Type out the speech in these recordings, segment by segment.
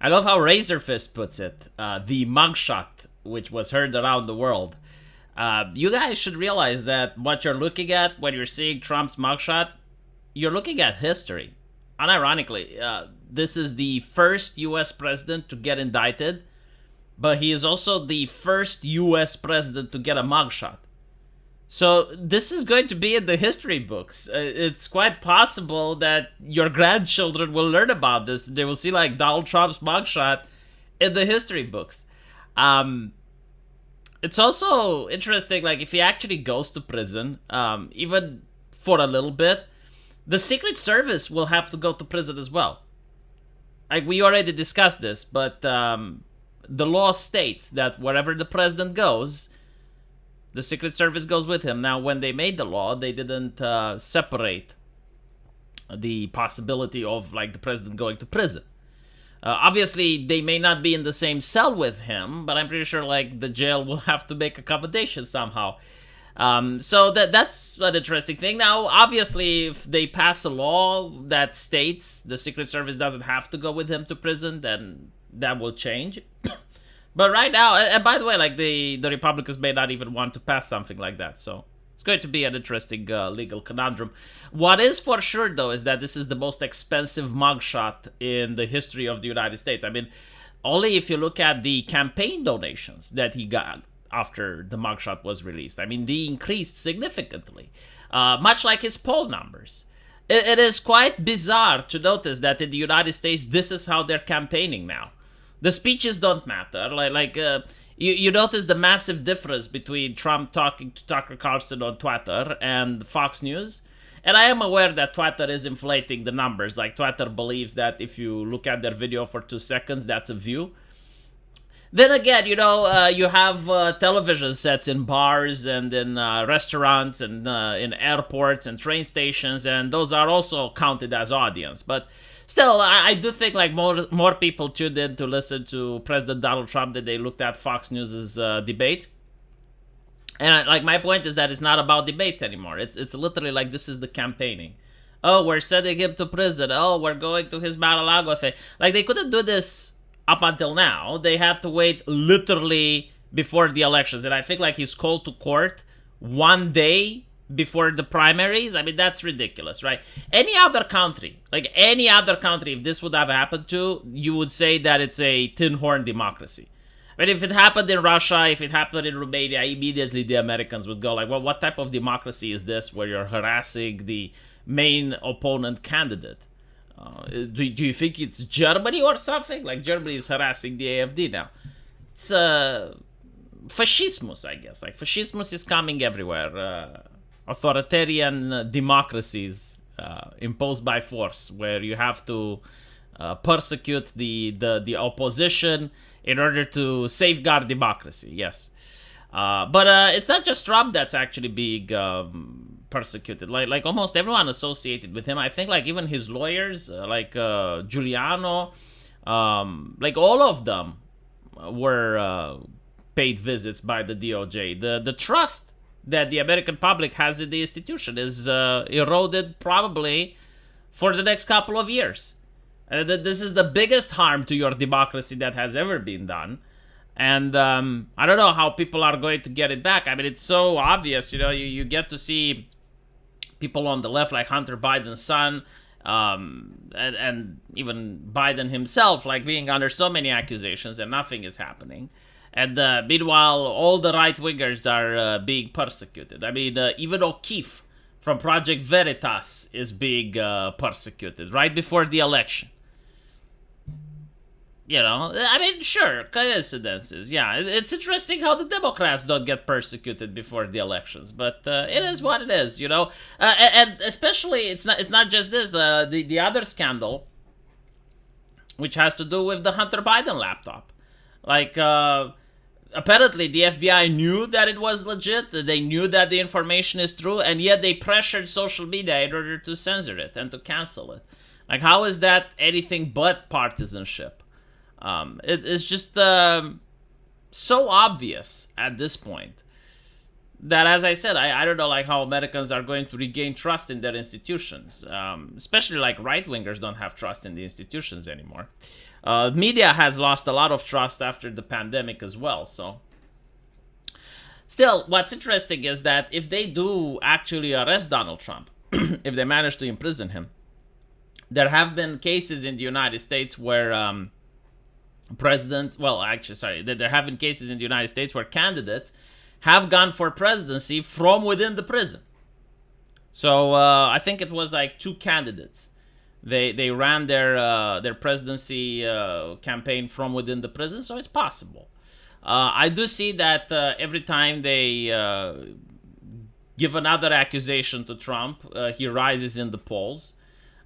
I love how Razorfist puts it. The mugshot, which was heard around the world. You guys should realize that what you're looking at when you're seeing Trump's mugshot, you're looking at history. Unironically, this is the first U.S. president to get indicted, but he is also the first U.S. president to get a mugshot. So this is going to be in the history books. It's quite possible that your grandchildren will learn about this. They will see like Donald Trump's mugshot in the history books. It's also interesting, like if he actually goes to prison, even for a little bit, the Secret Service will have to go to prison as well. Like we already discussed this, but the law states that wherever the president goes, the Secret Service goes with him. Now, when they made the law, they didn't separate the possibility of like the president going to prison. Obviously, they may not be in the same cell with him, but I'm pretty sure like the jail will have to make accommodations somehow. So that's an interesting thing. Now, obviously, if they pass a law that states the Secret Service doesn't have to go with him to prison, then that will change. But right now, and by the way, like the Republicans may not even want to pass something like that. So it's going to be an interesting legal conundrum. What is for sure, though, is that this is the most expensive mugshot in the history of the United States. I mean, only if you look at the campaign donations that he got after the mugshot was released. I mean, they increased significantly, much like his poll numbers. It is quite bizarre to notice that in the United States, this is how they're campaigning now. The speeches don't matter. You notice the massive difference between Trump talking to Tucker Carlson on Twitter and Fox News. And I am aware that Twitter is inflating the numbers. Like Twitter believes that if you look at their video for 2 seconds, that's a view. Then again, you have television sets in bars and in restaurants and in airports and train stations, and those are also counted as audience. But still, I do think like more people tuned in to listen to President Donald Trump than they looked at Fox News's debate. And like my point is that it's not about debates anymore. It's literally like this is the campaigning. Oh, we're sending him to prison. Oh, we're going to his Mar-a-Lago thing. Like they couldn't do this up until now. They had to wait literally before the elections. And I think like he's called to court one day before the primaries. I mean, that's ridiculous, right? Any other country, if this would have happened to, you would say that it's a tin horn democracy. But if it happened in Russia, if it happened in Romania, immediately the Americans would go like, well, what type of democracy is this where you're harassing the main opponent candidate? Do you think it's Germany or something? Like Germany is harassing the AFD now. It's fascismus, I guess. Like fascismus is coming everywhere. Authoritarian democracies imposed by force, where you have to persecute the opposition in order to safeguard democracy. Yes, but it's not just Trump that's actually being persecuted. Like almost everyone associated with him. I think like even his lawyers, Giuliano, like all of them were paid visits by the DOJ. The trust that the American public has in the institution is eroded probably for the next couple of years. This is the biggest harm to your democracy that has ever been done. And I don't know how people are going to get it back. I mean, it's so obvious, you get to see people on the left like Hunter Biden's son, and even Biden himself, like being under so many accusations and nothing is happening. And meanwhile, all the right-wingers are being persecuted. I mean, even O'Keefe from Project Veritas is being persecuted right before the election. I mean, sure, coincidences. Yeah, it's interesting how the Democrats don't get persecuted before the elections, but it is what it is, and especially it's not just this. The other scandal, which has to do with the Hunter Biden laptop, like apparently the FBI knew that it was legit. They knew that the information is true, and yet they pressured social media in order to censor it and to cancel it. Like, how is that anything but partisanship? It's just so obvious at this point that, as I said, I don't know like how Americans are going to regain trust in their institutions, especially like right-wingers don't have trust in the institutions anymore. Media has lost a lot of trust after the pandemic as well. So, still, what's interesting is that if they do actually arrest Donald Trump, if they manage to imprison him, there have been cases in the United States where there have been cases in the United States where candidates have gone for presidency from within the prison. So I think it was like 2 candidates. They ran their presidency campaign from within the prison, so it's possible. I do see that every time they give another accusation to Trump, he rises in the polls.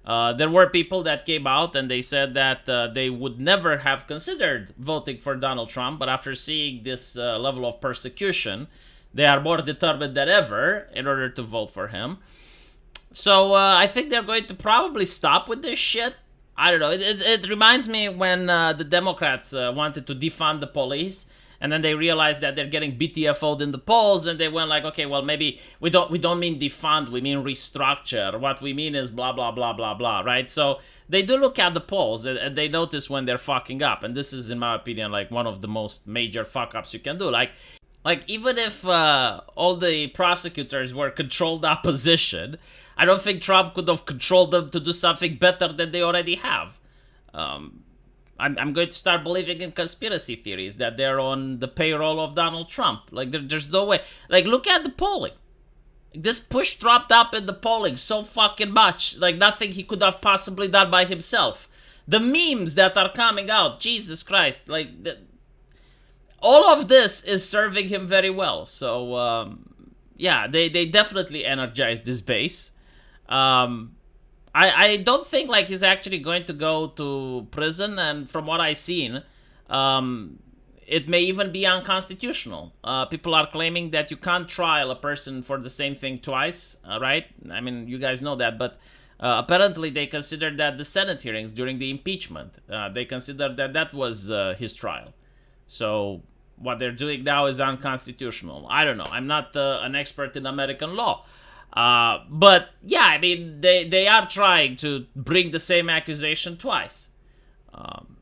There were people that came out and they said that they would never have considered voting for Donald Trump, but after seeing this level of persecution, they are more determined than ever in order to vote for him. So I think they're going to probably stop with this shit. I don't know. It reminds me when the Democrats wanted to defund the police, and then they realized that they're getting BTFO'd in the polls, and they went like, okay, well, maybe we don't mean defund, we mean restructure. What we mean is blah, blah, blah, blah, blah, right? So they do look at the polls, and they notice when they're fucking up. And this is, in my opinion, like one of the most major fuck-ups you can do. Like even if all the prosecutors were controlled opposition, I don't think Trump could have controlled them to do something better than they already have. I'm going to start believing in conspiracy theories that they're on the payroll of Donald Trump. Like, there's no way. Like, look at the polling. This push dropped up in the polling so fucking much. Like, nothing he could have possibly done by himself. The memes that are coming out, Jesus Christ. Like, all of this is serving him very well. So, yeah, they definitely energized this base. I don't think like he's actually going to go to prison, and from what I've seen, it may even be unconstitutional. People are claiming that you can't trial a person for the same thing twice, right? I mean, you guys know that, but apparently they considered that the Senate hearings during the impeachment, they considered that that was his trial. So what they're doing now is unconstitutional. I don't know. I'm not an expert in American law. But yeah, I mean, they are trying to bring the same accusation twice.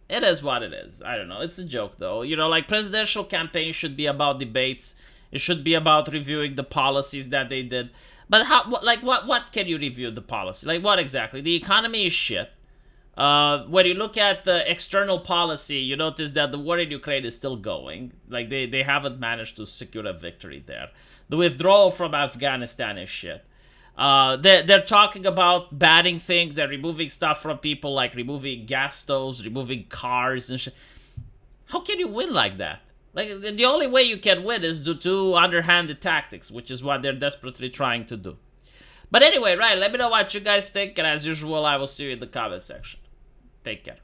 It is what it is. I don't know. It's a joke, though. You know, like, presidential campaigns should be about debates. It should be about reviewing the policies that they did. But what can you review the policy? Like, what exactly? The economy is shit. When you look at the external policy, you notice that the war in Ukraine is still going. Like, they haven't managed to secure a victory there. The withdrawal from Afghanistan is shit. They're talking about banning things. They're removing stuff from people, like removing gas stoves, removing cars and shit. How can you win like that? Like, the only way you can win is due to underhanded tactics, which is what they're desperately trying to do. But anyway, right, let me know what you guys think, and as usual, I will see you in the comment section. Take care.